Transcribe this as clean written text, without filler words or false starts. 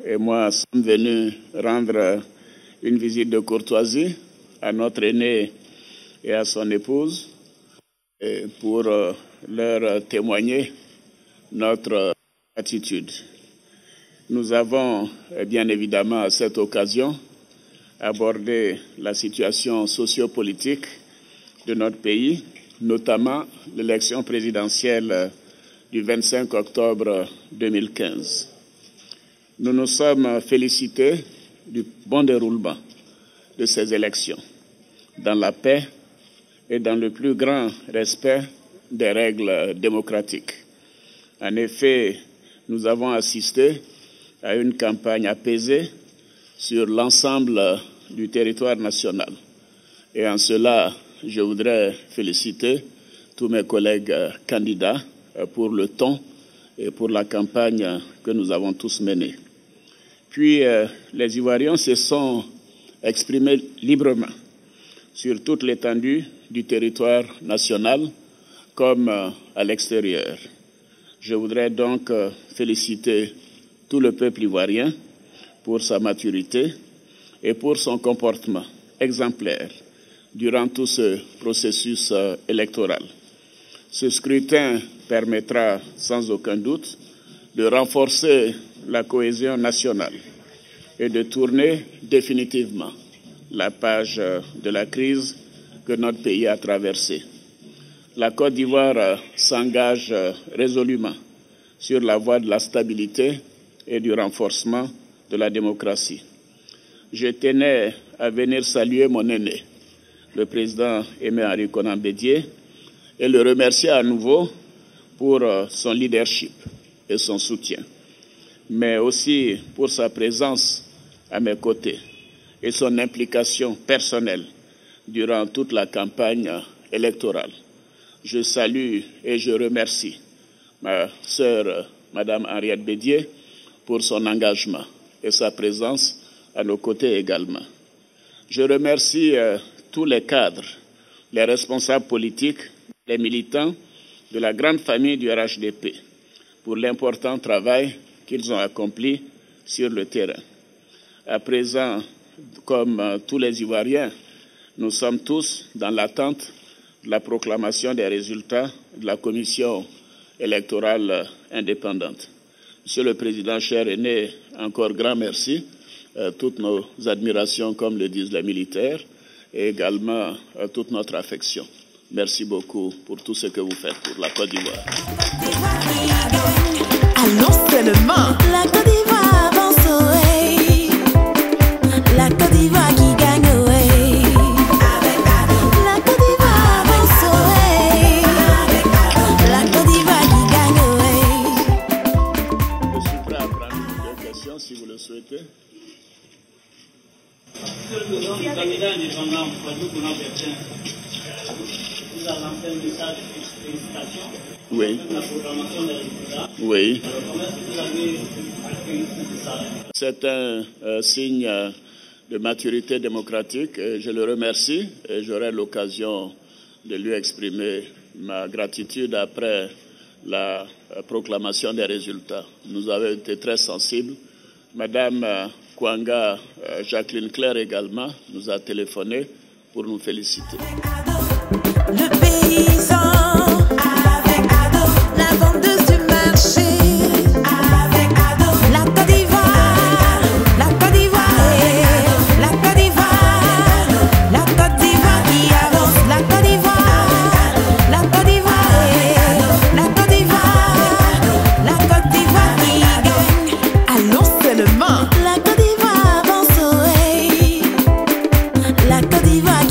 Et moi sommes venus rendre une visite de courtoisie à notre aîné et à son épouse pour leur témoigner notre attitude. Nous avons bien évidemment à cette occasion abordé la situation sociopolitique de notre pays, notamment l'élection présidentielle du 25 octobre 2015. Nous nous sommes félicités du bon déroulement de ces élections, dans la paix et dans le plus grand respect des règles démocratiques. En effet, nous avons assisté à une campagne apaisée sur l'ensemble du territoire national. Et en cela, je voudrais féliciter tous mes collègues candidats pour le ton et pour la campagne que nous avons tous menée. Puis, les Ivoiriens se sont exprimés librement sur toute l'étendue du territoire national comme à l'extérieur. Je voudrais donc féliciter tout le peuple ivoirien pour sa maturité et pour son comportement exemplaire durant tout ce processus électoral. Ce scrutin permettra sans aucun doute de renforcer la cohésion nationale et de tourner définitivement la page de la crise que notre pays a traversée. La Côte d'Ivoire s'engage résolument sur la voie de la stabilité et du renforcement de la démocratie. Je tenais à venir saluer mon aîné, le président Aimé Henri Konan Bédié, et le remercier à nouveau pour son leadership et son soutien, mais aussi pour sa présence à mes côtés et son implication personnelle durant toute la campagne électorale. Je salue et je remercie ma sœur, Madame Henriette Bédié, pour son engagement et sa présence à nos côtés également. Je remercie tous les cadres, les responsables politiques, les militants de la grande famille du RHDP pour l'important travail qu'ils ont accompli sur le terrain. À présent, comme tous les Ivoiriens, nous sommes tous dans l'attente de la proclamation des résultats de la commission électorale indépendante. Monsieur le Président, cher aîné, encore grand merci. Toutes nos admirations, comme le disent les militaires, et également toute notre affection. Merci beaucoup pour tout ce que vous faites pour la Côte d'Ivoire. Allons seulement. La Côte d'Ivoire avance, ouais. La Côte d'Ivoire qui gagne, ouais. La Côte d'Ivoire avance, ouais. La Côte d'Ivoire qui gagne, ouais. Je suis prêt à prendre deux questions si vous le souhaitez. Le candidat indépendant, vous avez lancé un message de félicitation. Oui. La proclamation des résultats. Oui. Comment est-ce que vous avez accueilli ça? C'est un signe de maturité démocratique. Je le remercie et j'aurai l'occasion de lui exprimer ma gratitude après la proclamation des résultats. Nous avons été très sensibles. Madame Kwanga Jacqueline Claire également nous a téléphoné pour nous féliciter. Le paysan avec Ado, la vendeuse du marché avec Ado, la Côte d'Ivoire, la Côte d'Ivoire, la Côte d'Ivoire, la Côte d'Ivoire qui avance, la Côte d'Ivoire, la Côte d'Ivoire, la Côte d'Ivoire, la Côte d'Ivoire qui gagne. Allons d'Ivoire.